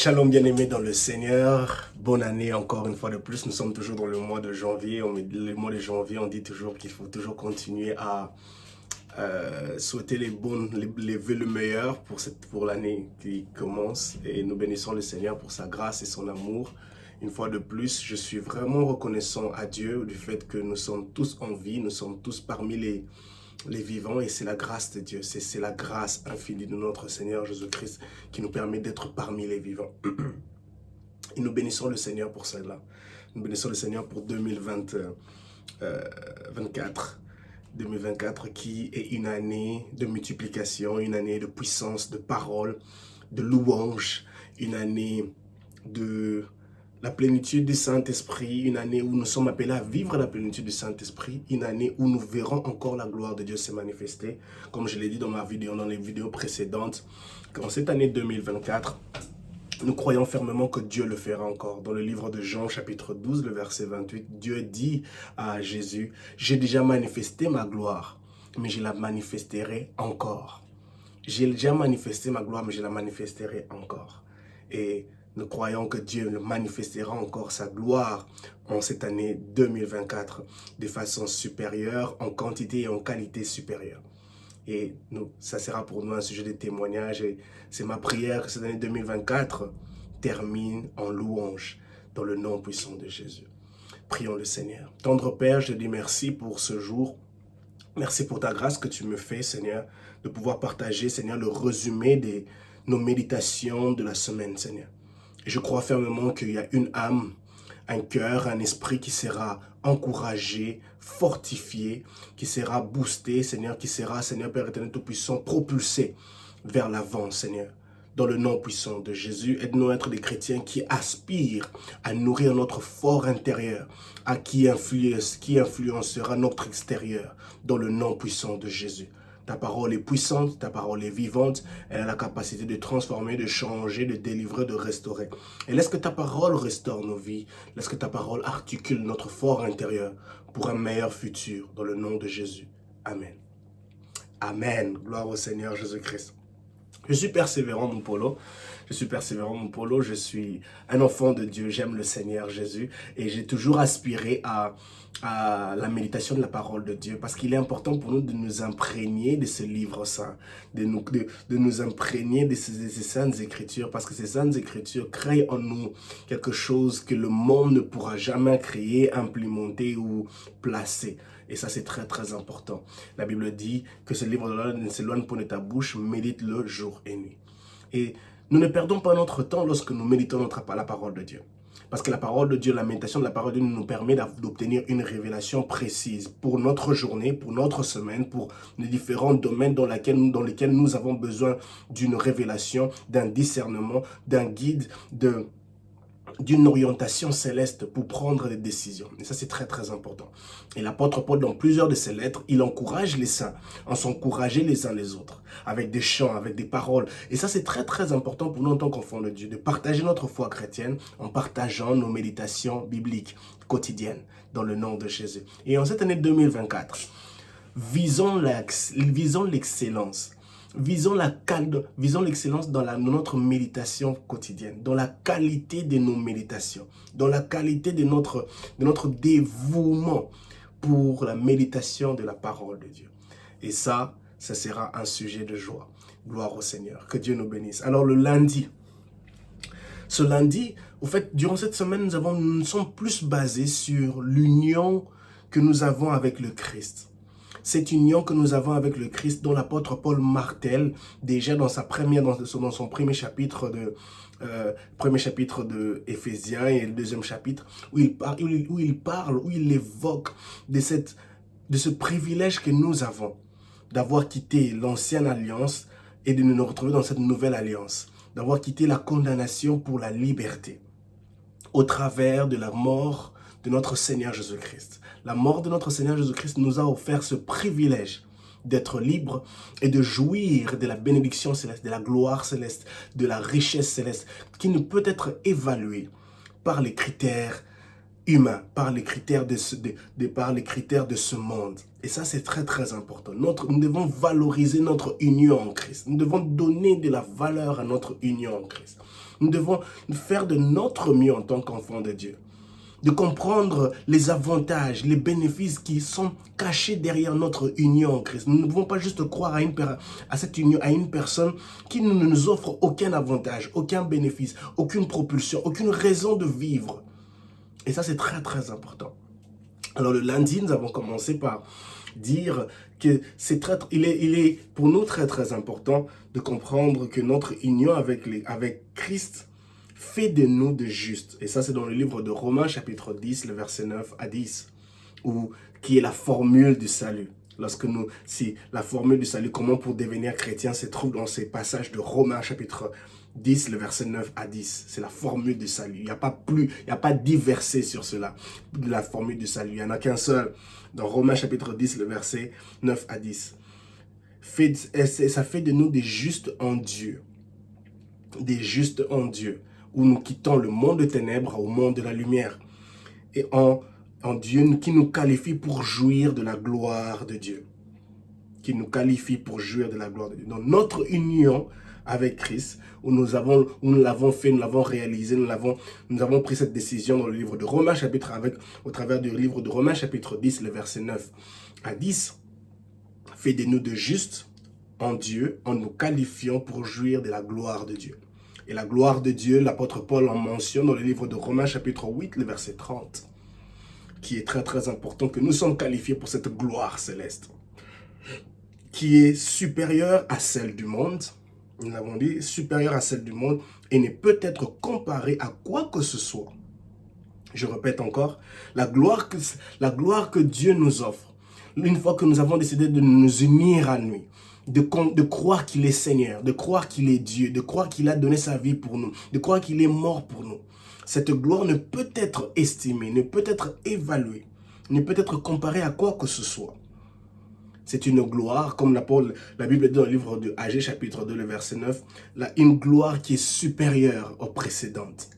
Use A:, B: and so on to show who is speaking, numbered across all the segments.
A: Shalom bien-aimés dans le Seigneur, bonne année encore une fois de plus. Nous sommes toujours dans le mois de janvier. Le mois de janvier, on dit toujours qu'il faut toujours continuer à souhaiter les vœux le meilleur pour l'année qui commence. Et nous bénissons le Seigneur pour sa grâce et son amour. Une fois de plus, je suis vraiment reconnaissant à Dieu du fait que nous sommes tous en vie, nous sommes tous parmi les vivants, et c'est la grâce de Dieu, c'est la grâce infinie de notre Seigneur Jésus-Christ qui nous permet d'être parmi les vivants. Et nous bénissons le Seigneur pour cela. Nous bénissons le Seigneur pour 2024 qui est une année de multiplication, une année de puissance, de parole, de louange, une année de la plénitude du Saint-Esprit, une année où nous sommes appelés à vivre la plénitude du Saint-Esprit, une année où nous verrons encore la gloire de Dieu se manifester. Comme je l'ai dit dans les vidéos précédentes, qu'en cette année 2024, nous croyons fermement que Dieu le fera encore. Dans le livre de Jean, chapitre 12, le verset 28, Dieu dit à Jésus, « J'ai déjà manifesté ma gloire, mais je la manifesterai encore. J'ai déjà manifesté ma gloire, mais je la manifesterai encore. » Et nous croyons que Dieu manifestera encore sa gloire en cette année 2024 de façon supérieure, en quantité et en qualité supérieure. Et ça sera pour nous un sujet de témoignage. Et c'est ma prière que cette année 2024 termine en louange dans le nom puissant de Jésus. Prions le Seigneur. Tendre Père, je dis merci pour ce jour. Merci pour ta grâce que tu me fais, Seigneur, de pouvoir partager, Seigneur, le résumé de nos méditations de la semaine, Seigneur. Et je crois fermement qu'il y a une âme, un cœur, un esprit qui sera encouragé, fortifié, qui sera boosté, Seigneur, qui sera, Seigneur Père éternel Tout-Puissant, propulsé vers l'avant, Seigneur. Dans le nom puissant de Jésus, aide-nous à être des chrétiens qui aspirent à nourrir notre fort intérieur, qui influencera notre extérieur, dans le nom puissant de Jésus. Ta parole est puissante, ta parole est vivante, elle a la capacité de transformer, de changer, de délivrer, de restaurer. Et laisse que ta parole restaure nos vies, laisse que ta parole articule notre fort intérieur pour un meilleur futur, dans le nom de Jésus. Amen. Amen. Gloire au Seigneur Jésus-Christ. Je suis persévérant, mon Polo. Je suis persévérant, mon Polo. Je suis un enfant de Dieu. J'aime le Seigneur Jésus. Et j'ai toujours aspiré à la méditation de la parole de Dieu. Parce qu'il est important pour nous de nous imprégner de ce livre saint. De nous imprégner de ces saintes écritures. Parce que ces saintes écritures créent en nous quelque chose que le monde ne pourra jamais créer, implémenter ou placer. Et ça, c'est très, très important. La Bible dit que ce livre-là ne s'éloigne pas de ta bouche, médite-le jour et nuit. Et nous ne perdons pas notre temps lorsque nous méditons la parole de Dieu. Parce que la parole de Dieu, la méditation de la parole de Dieu nous permet d'obtenir une révélation précise pour notre journée, pour notre semaine, pour les différents domaines dans lesquels nous avons besoin d'une révélation, d'un discernement, d'un guide, d'une orientation céleste pour prendre des décisions. Et ça, c'est très, très important. Et l'apôtre Paul, dans plusieurs de ses lettres, il encourage les saints à s'encourager les uns les autres, avec des chants, avec des paroles. Et ça, c'est très, très important pour nous en tant qu'enfants de Dieu, de partager notre foi chrétienne en partageant nos méditations bibliques quotidiennes dans le nom de Jésus. Et en cette année 2024, visons l'excellence. Visons l'excellence dans notre méditation quotidienne, dans la qualité de nos méditations, dans la qualité de notre dévouement pour la méditation de la parole de Dieu. Et ça sera un sujet de joie. Gloire au Seigneur. Que Dieu nous bénisse. Alors ce lundi, au fait, durant cette semaine, nous sommes plus basés sur l'union que nous avons avec le Christ. Cette union que nous avons avec le Christ, dont l'apôtre Paul martèle déjà dans son premier chapitre de Éphésiens et le deuxième chapitre, où il évoque de ce privilège que nous avons d'avoir quitté l'ancienne alliance et de nous retrouver dans cette nouvelle alliance, d'avoir quitté la condamnation pour la liberté au travers de la mort de notre Seigneur Jésus-Christ. La mort de notre Seigneur Jésus-Christ nous a offert ce privilège d'être libre et de jouir de la bénédiction céleste, de la gloire céleste, de la richesse céleste, qui ne peut être évaluée par les critères humains, par les critères de ce monde. Et ça, c'est très, très important. Nous devons valoriser notre union en Christ. Nous devons donner de la valeur à notre union en Christ. Nous devons faire de notre mieux en tant qu'enfants de Dieu. De comprendre les avantages, les bénéfices qui sont cachés derrière notre union en Christ. Nous ne pouvons pas juste croire à cette union, à une personne qui ne nous offre aucun avantage, aucun bénéfice, aucune propulsion, aucune raison de vivre. Et ça, c'est très, très important. Alors, le lundi, nous avons commencé par dire que il est pour nous très, très important de comprendre que notre union avec Christ fait de nous de justes. Et ça, c'est dans le livre de Romains, chapitre 10, le verset 9 à 10, qui est la formule du salut. Si la formule du salut, comment pour devenir chrétien, se trouve dans ces passages de Romains, chapitre 10, le verset 9 à 10. C'est la formule du salut. Il n'y a pas 10 versets sur cela, de la formule du salut. Il n'y en a qu'un seul. Dans Romains, chapitre 10, le verset 9 à 10. Ça fait de nous des justes en Dieu. Des justes en Dieu, où nous quittons le monde de ténèbres au monde de la lumière. Et en Dieu qui nous qualifie pour jouir de la gloire de Dieu. Qui nous qualifie pour jouir de la gloire de Dieu. Donc notre union avec Christ, où nous l'avons fait, nous l'avons réalisé, nous avons pris cette décision dans le livre de Romains, au travers du livre de Romains, chapitre 10, le verset 9 à 10, fait de nous de justes en Dieu, en nous qualifiant pour jouir de la gloire de Dieu. Et la gloire de Dieu, l'apôtre Paul en mentionne dans le livre de Romains, chapitre 8, le verset 30, qui est très très important, que nous sommes qualifiés pour cette gloire céleste, qui est supérieure à celle du monde, nous l'avons dit, supérieure à celle du monde, et ne peut être comparée à quoi que ce soit. Je répète encore, la gloire que Dieu nous offre, une fois que nous avons décidé de nous unir à lui, de croire qu'il est Seigneur, de croire qu'il est Dieu, de croire qu'il a donné sa vie pour nous, de croire qu'il est mort pour nous. Cette gloire ne peut être estimée, ne peut être évaluée, ne peut être comparée à quoi que ce soit. C'est une gloire, comme la Bible dit dans le livre de Agé, chapitre 2, le verset 9, une gloire qui est supérieure aux précédentes.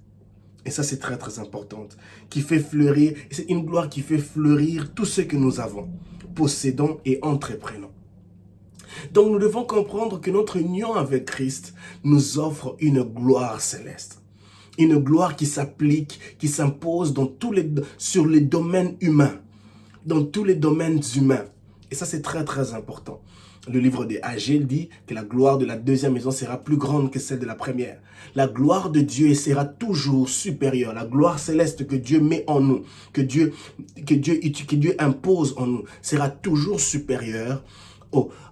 A: Et ça, c'est très, très important. C'est une gloire qui fait fleurir tout ce que nous avons, possédons et entreprenons. Donc, nous devons comprendre que notre union avec Christ nous offre une gloire céleste. Une gloire qui s'applique, qui s'impose sur les domaines humains. Dans tous les domaines humains. Et ça, c'est très, très important. Le livre des Agé dit que la gloire de la deuxième maison sera plus grande que celle de la première. La gloire de Dieu sera toujours supérieure. La gloire céleste que Dieu met en nous, que Dieu impose en nous, sera toujours supérieure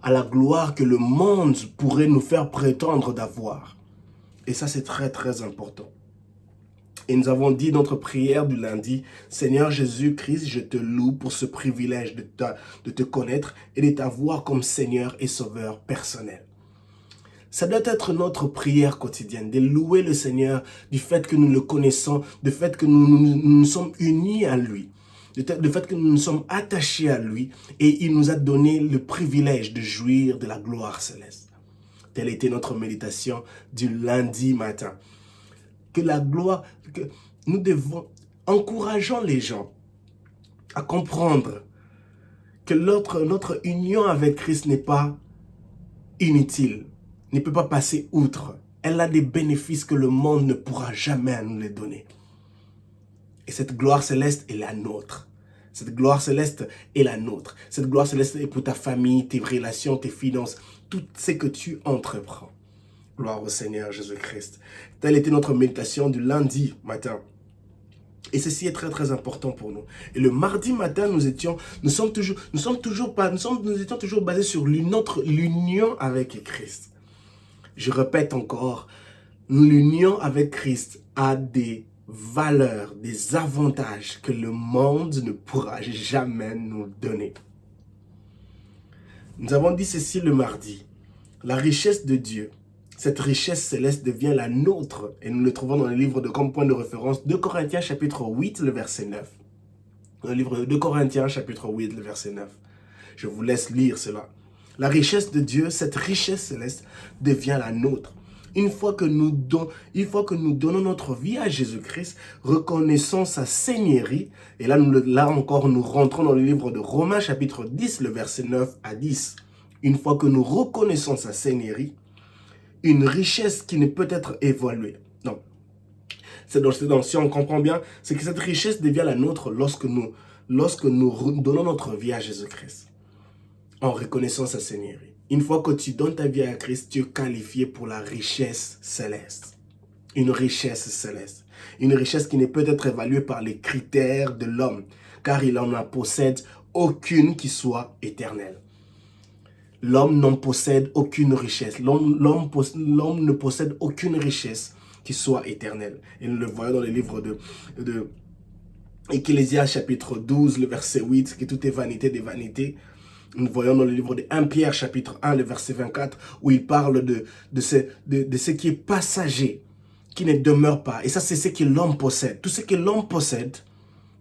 A: à la gloire que le monde pourrait nous faire prétendre d'avoir. Et ça, c'est très, très important. Et nous avons dit notre prière du lundi, Seigneur Jésus-Christ, je te loue pour ce privilège de te connaître et de t'avoir comme Seigneur et Sauveur personnel. Ça doit être notre prière quotidienne, de louer le Seigneur du fait que nous le connaissons, du fait que nous sommes unis à lui, du fait que nous nous sommes attachés à lui et il nous a donné le privilège de jouir de la gloire céleste. Telle était notre méditation du lundi matin. Que nous devons, encourageons les gens à comprendre que notre union avec Christ n'est pas inutile, ne peut pas passer outre. Elle a des bénéfices que le monde ne pourra jamais nous les donner. Et cette gloire céleste est la nôtre. Cette gloire céleste est la nôtre. Cette gloire céleste est pour ta famille, tes relations, tes finances, tout ce que tu entreprends. Gloire au Seigneur Jésus-Christ. Telle était notre méditation du lundi matin. Et ceci est très très important pour nous. Et le mardi matin, nous étions toujours basés sur notre l'union avec Christ. Je répète encore, l'union avec Christ a des valeurs, des avantages que le monde ne pourra jamais nous donner. Nous avons dit ceci le mardi. La richesse de Dieu, cette richesse céleste devient la nôtre. Et nous le trouvons dans le livre comme point de référence 2 Corinthiens chapitre 8, le verset 9. Dans le livre de 2 Corinthiens chapitre 8, le verset 9. Je vous laisse lire cela. La richesse de Dieu, cette richesse céleste devient la nôtre. Une fois que nous donnons notre vie à Jésus-Christ, reconnaissons sa seigneurie, et là encore nous rentrons dans le livre de Romains chapitre 10, le verset 9 à 10. Une fois que nous reconnaissons sa seigneurie, une richesse qui ne peut être évaluée, Non. Si on comprend bien, c'est que cette richesse devient la nôtre lorsque nous donnons notre vie à Jésus-Christ, en reconnaissant sa Seigneurie. Une fois que tu donnes ta vie à Christ, tu es qualifié pour la richesse céleste. Une richesse céleste. Une richesse qui ne peut être évaluée par les critères de l'homme, car il en possède aucune qui soit éternelle. L'homme n'en possède aucune richesse. L'homme ne possède aucune richesse qui soit éternelle. Et nous le voyons dans le livre de Ecclésias chapitre 12, le verset 8, que tout est vanité des vanités. Nous voyons dans le livre de 1 Pierre chapitre 1, le verset 24, où il parle de ce qui est passager, qui ne demeure pas. Et ça, c'est ce que l'homme possède. Tout ce que l'homme possède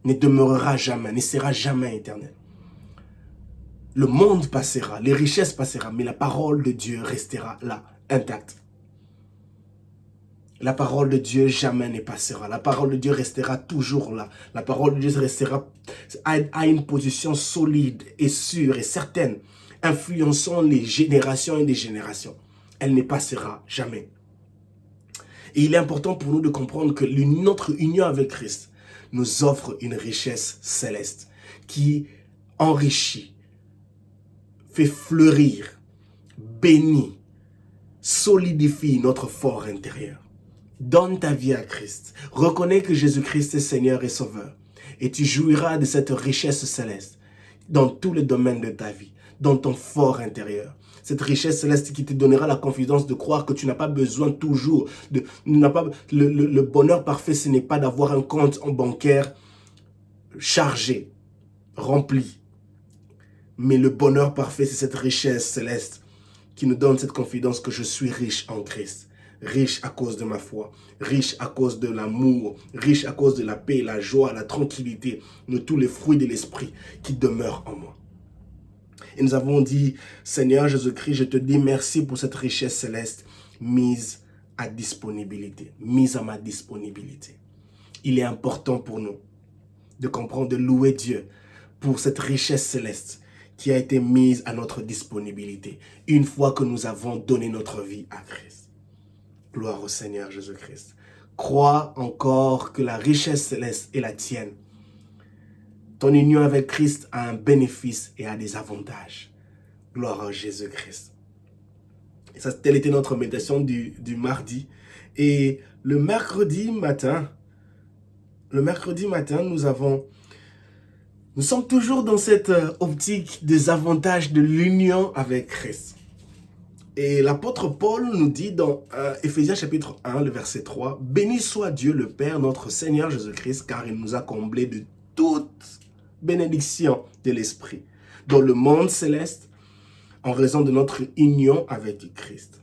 A: ne demeurera jamais, ne sera jamais éternel. Le monde passera, les richesses passeront, mais la parole de Dieu restera là, intacte. La parole de Dieu jamais ne passera. La parole de Dieu restera toujours là. La parole de Dieu restera à une position solide et sûre et certaine, influençant les générations et des générations. Elle ne passera jamais. Et il est important pour nous de comprendre que notre union avec Christ nous offre une richesse céleste qui enrichit, fait fleurir, bénit, solidifie notre fort intérieur. Donne ta vie à Christ. Reconnais que Jésus-Christ est Seigneur et Sauveur. Et tu jouiras de cette richesse céleste dans tous les domaines de ta vie, dans ton fort intérieur. Cette richesse céleste qui te donnera la confidence de croire que tu n'as pas besoin toujours le bonheur parfait, ce n'est pas d'avoir un compte en bancaire chargé, rempli. Mais le bonheur parfait, c'est cette richesse céleste qui nous donne cette confidence que je suis riche en Christ. Riche à cause de ma foi, riche à cause de l'amour, riche à cause de la paix, la joie, la tranquillité, de tous les fruits de l'esprit qui demeurent en moi. Et nous avons dit, Seigneur Jésus-Christ, je te dis merci pour cette richesse céleste mise à disponibilité, mise à ma disponibilité. Il est important pour nous de comprendre, de louer Dieu pour cette richesse céleste qui a été mise à notre disponibilité, une fois que nous avons donné notre vie à Christ. Gloire au Seigneur Jésus-Christ. Crois encore que la richesse céleste est la tienne. Ton union avec Christ a un bénéfice et a des avantages. Gloire à Jésus-Christ. Et ça, telle était notre méditation du mardi. Et le mercredi matin, nous sommes toujours dans cette optique des avantages de l'union avec Christ. Et l'apôtre Paul nous dit dans Éphésiens chapitre 1, le verset 3, « Béni soit Dieu le Père, notre Seigneur Jésus-Christ, car il nous a comblés de toute bénédiction de l'Esprit, dans le monde céleste, en raison de notre union avec Christ. »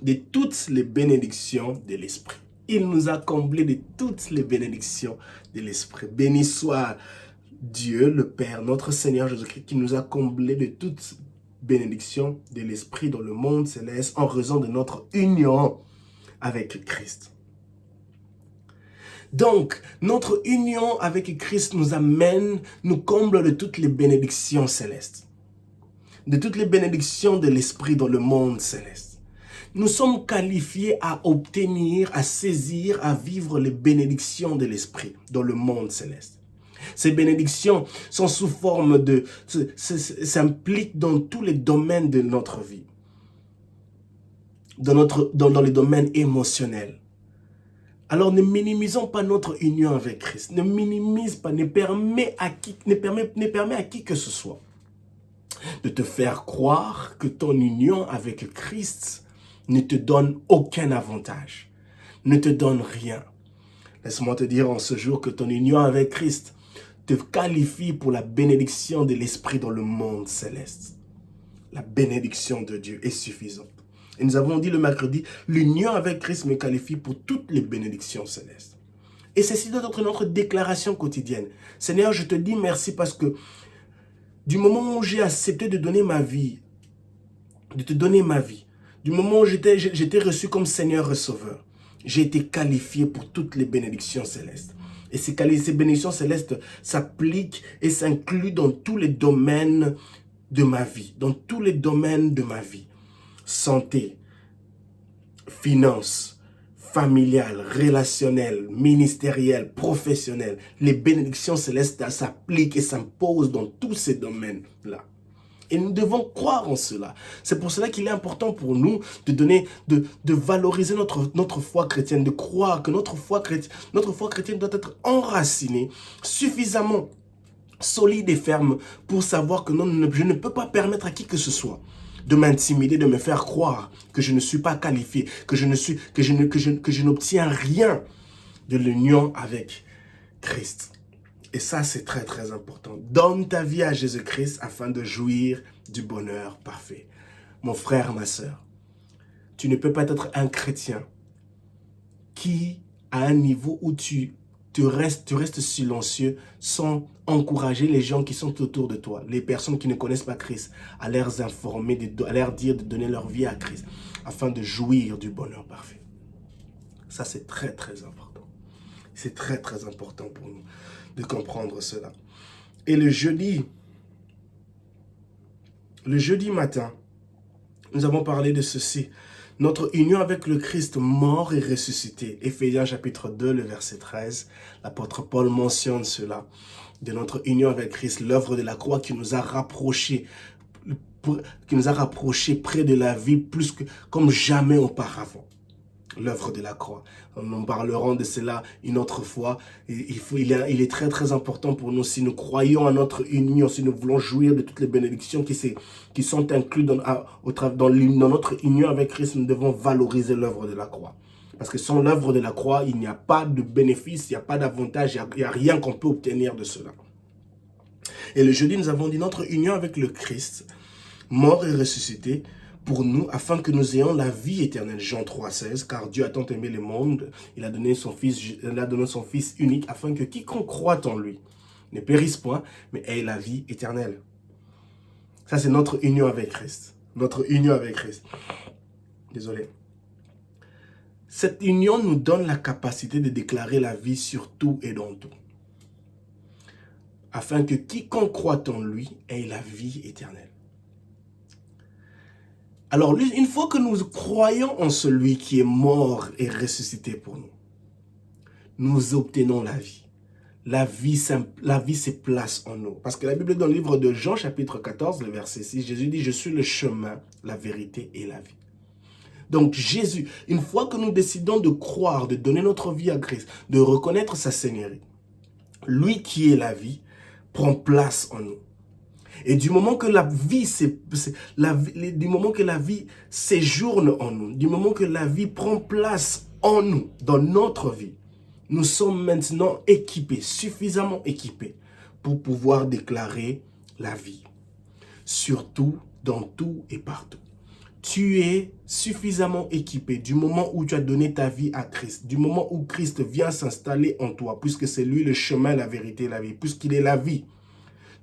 A: De toutes les bénédictions de l'Esprit. Il nous a comblés de toutes les bénédictions de l'Esprit. Béni soit Dieu le Père, notre Seigneur Jésus-Christ, qui nous a comblés de toutes bénédiction de l'Esprit dans le monde céleste en raison de notre union avec Christ. Donc, notre union avec Christ nous comble de toutes les bénédictions célestes, de toutes les bénédictions de l'Esprit dans le monde céleste. Nous sommes qualifiés à obtenir, à saisir, à vivre les bénédictions de l'Esprit dans le monde céleste. Ces bénédictions sont sous forme s'impliquent dans tous les domaines de notre vie. Dans les domaines émotionnels. Alors ne minimisons pas notre union avec Christ. Ne minimise pas, ne permet à qui que ce soit de te faire croire que ton union avec Christ ne te donne aucun avantage, ne te donne rien. Laisse-moi te dire en ce jour que ton union avec Christ te qualifie pour la bénédiction de l'Esprit dans le monde céleste. La bénédiction de Dieu est suffisante. Et nous avons dit le mercredi, l'union avec Christ me qualifie pour toutes les bénédictions célestes. Et ceci doit être notre déclaration quotidienne. Seigneur, je te dis merci parce que du moment où j'ai accepté de donner ma vie, du moment où j'étais reçu comme Seigneur et Sauveur, j'ai été qualifié pour toutes les bénédictions célestes. Et ces bénédictions célestes s'appliquent et s'incluent dans tous les domaines de ma vie. Dans tous les domaines de ma vie. Santé, finances, familiale, relationnelle, ministérielle, professionnelle. Les bénédictions célestes s'appliquent et s'imposent dans tous ces domaines-là. Et nous devons croire en cela. C'est pour cela qu'il est important pour nous de valoriser notre foi chrétienne, de croire que notre foi chrétienne doit être enracinée, suffisamment solide et ferme pour savoir que je ne peux pas permettre à qui que ce soit de m'intimider, de me faire croire que je ne suis pas qualifié, que je n'obtiens rien de l'union avec Christ. Et ça, c'est très, très important. Donne ta vie à Jésus-Christ afin de jouir du bonheur parfait. Mon frère, ma sœur, tu ne peux pas être un chrétien qui, à un niveau où tu restes silencieux sans encourager les gens qui sont autour de toi, les personnes qui ne connaissent pas Christ, à leur informer, à leur dire de donner leur vie à Christ afin de jouir du bonheur parfait. Ça, c'est très, très important. C'est très, très important pour nous de comprendre cela. Et le jeudi matin, nous avons parlé de ceci. Notre union avec le Christ mort et ressuscité. Éphésiens chapitre 2, le verset 13. L'apôtre Paul mentionne cela. De notre union avec Christ, l'œuvre de la croix qui nous a rapprochés près de la vie plus que comme jamais auparavant. L'œuvre de la croix. Nous en parlerons de cela une autre fois. Il est très très important pour nous, si nous croyons à notre union, si nous voulons jouir de toutes les bénédictions qui sont incluses dans notre union avec Christ, nous devons valoriser l'œuvre de la croix. Parce que sans l'œuvre de la croix, il n'y a pas de bénéfice, il n'y a pas d'avantage, il n'y a rien qu'on peut obtenir de cela. Et le jeudi, nous avons dit notre union avec le Christ, mort et ressuscité, pour nous, afin que nous ayons la vie éternelle. Jean 3,16, car Dieu a tant aimé le monde, il a donné son Fils unique, afin que quiconque croit en lui ne périsse point, mais ait la vie éternelle. Ça, c'est notre union avec Christ. Notre union avec Christ. Désolé. Cette union nous donne la capacité de déclarer la vie sur tout et dans tout. Afin que quiconque croit en lui ait la vie éternelle. Alors, une fois que nous croyons en celui qui est mort et ressuscité pour nous, nous obtenons la vie. La vie se place en nous. Parce que la Bible, dans le livre de Jean, chapitre 14, le verset 6, Jésus dit « Je suis le chemin, la vérité et la vie ». Donc Jésus, une fois que nous décidons de croire, de donner notre vie à Christ, de reconnaître sa Seigneurie, lui qui est la vie, prend place en nous. Et du moment que la vie séjourne en nous, du moment que la vie prend place en nous, dans notre vie, nous sommes maintenant équipés, suffisamment équipés pour pouvoir déclarer la vie. Surtout, dans tout et partout. Tu es suffisamment équipé du moment où tu as donné ta vie à Christ, du moment où Christ vient s'installer en toi, puisque c'est lui le chemin, la vérité et la vie, puisqu'il est la vie.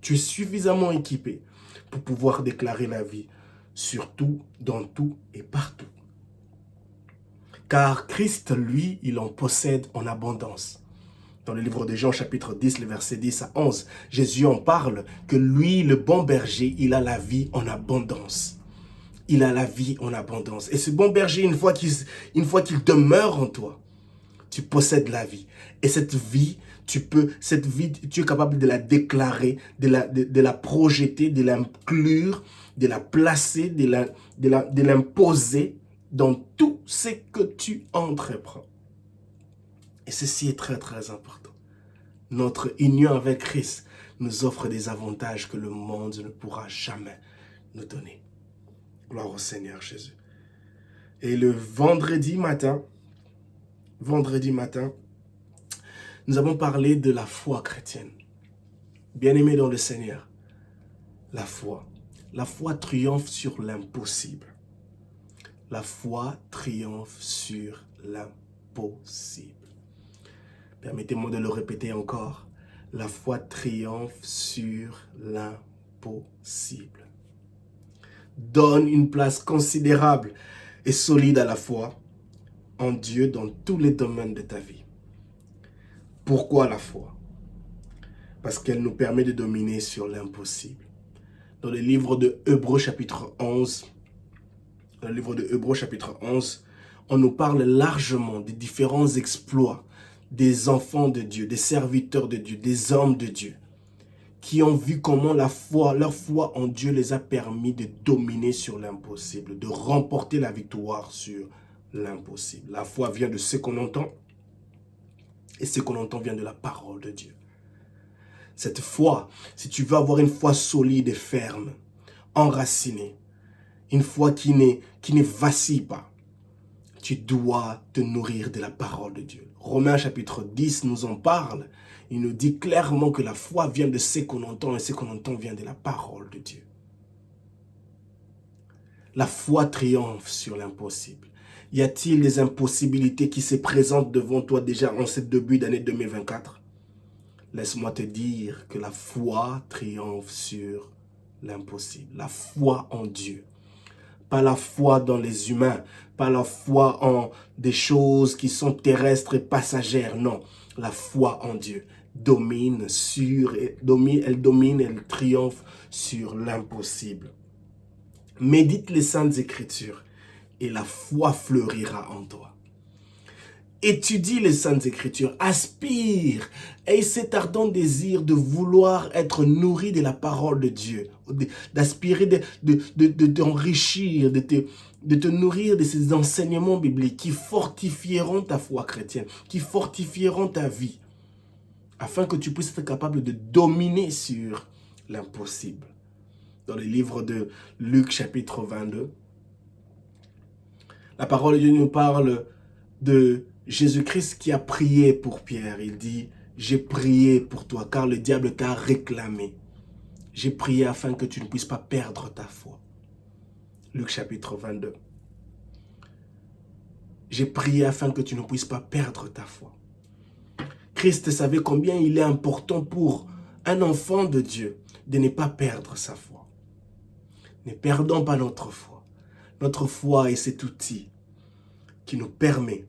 A: Tu es suffisamment équipé pour pouvoir déclarer la vie, surtout, dans tout et partout. Car Christ, lui, il en possède en abondance. Dans le livre de Jean, chapitre 10, le verset 10 à 11, Jésus en parle que lui, le bon berger, il a la vie en abondance. Il a la vie en abondance. Et ce bon berger, une fois qu'il demeure en toi, tu possèdes la vie. Et cette vie, tu es capable de la déclarer, de la projeter, de l'inclure, de la placer, de l'imposer dans tout ce que tu entreprends. Et ceci est très, très important. Notre union avec Christ nous offre des avantages que le monde ne pourra jamais nous donner. Gloire au Seigneur Jésus. Et le vendredi matin, nous avons parlé de la foi chrétienne. Bien-aimés dans le Seigneur, la foi triomphe sur l'impossible. La foi triomphe sur l'impossible. Permettez-moi de le répéter encore. La foi triomphe sur l'impossible. Donne une place considérable et solide à la foi en Dieu dans tous les domaines de ta vie. Pourquoi la foi? Parce qu'elle nous permet de dominer sur l'impossible. Dans le livre de Hébreux chapitre 11, on nous parle largement des différents exploits des enfants de Dieu, des serviteurs de Dieu, des hommes de Dieu, qui ont vu comment leur foi en Dieu les a permis de dominer sur l'impossible, de remporter la victoire sur l'impossible. La foi vient de ce qu'on entend, et ce qu'on entend vient de la parole de Dieu. Cette foi, si tu veux avoir une foi solide et ferme, enracinée, une foi qui ne vacille pas, tu dois te nourrir de la parole de Dieu. Romains chapitre 10 nous en parle. Il nous dit clairement que la foi vient de ce qu'on entend et ce qu'on entend vient de la parole de Dieu. La foi triomphe sur l'impossible. Y a-t-il des impossibilités qui se présentent devant toi déjà en ce début d'année 2024? Laisse-moi te dire que la foi triomphe sur l'impossible. La foi en Dieu. Pas la foi dans les humains, pas la foi en des choses qui sont terrestres et passagères, non. La foi en Dieu elle triomphe sur l'impossible. Médite les Saintes Écritures et la foi fleurira en toi. Étudie les Saintes Écritures, aspire, aie cet ardent désir de vouloir être nourri de la parole de Dieu, d'aspirer de t'enrichir, de te nourrir de ces enseignements bibliques qui fortifieront ta foi chrétienne, qui fortifieront ta vie, afin que tu puisses être capable de dominer sur l'impossible. Dans le livre de Luc chapitre 22, la parole de Dieu nous parle de Jésus-Christ qui a prié pour Pierre. Il dit, j'ai prié pour toi car le diable t'a réclamé. J'ai prié afin que tu ne puisses pas perdre ta foi. Luc chapitre 22. J'ai prié afin que tu ne puisses pas perdre ta foi. Christ savait combien il est important pour un enfant de Dieu de ne pas perdre sa foi. Ne perdons pas notre foi. Notre foi est cet outil qui nous permet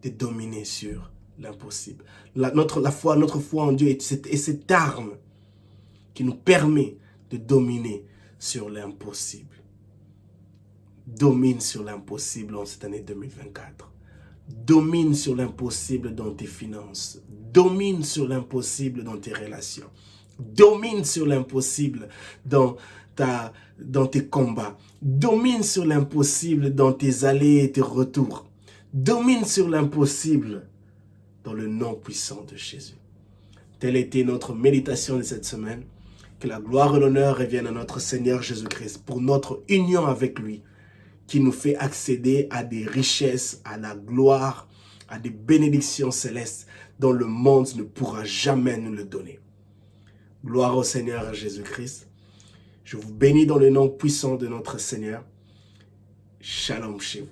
A: de dominer sur l'impossible. Notre foi en Dieu est cette arme qui nous permet de dominer sur l'impossible. Domine sur l'impossible en cette année 2024. Domine sur l'impossible dans tes finances. Domine sur l'impossible dans tes relations. Domine sur l'impossible dans tes combats. Domine sur l'impossible dans tes allées et tes retours. Domine sur l'impossible dans le nom puissant de Jésus. Telle était notre méditation de cette semaine. Que la gloire et l'honneur reviennent à notre Seigneur Jésus-Christ pour notre union avec lui, qui nous fait accéder à des richesses, à la gloire, à des bénédictions célestes dont le monde ne pourra jamais nous le donner. Gloire au Seigneur Jésus-Christ. Je vous bénis dans le nom puissant de notre Seigneur. Shalom chez vous.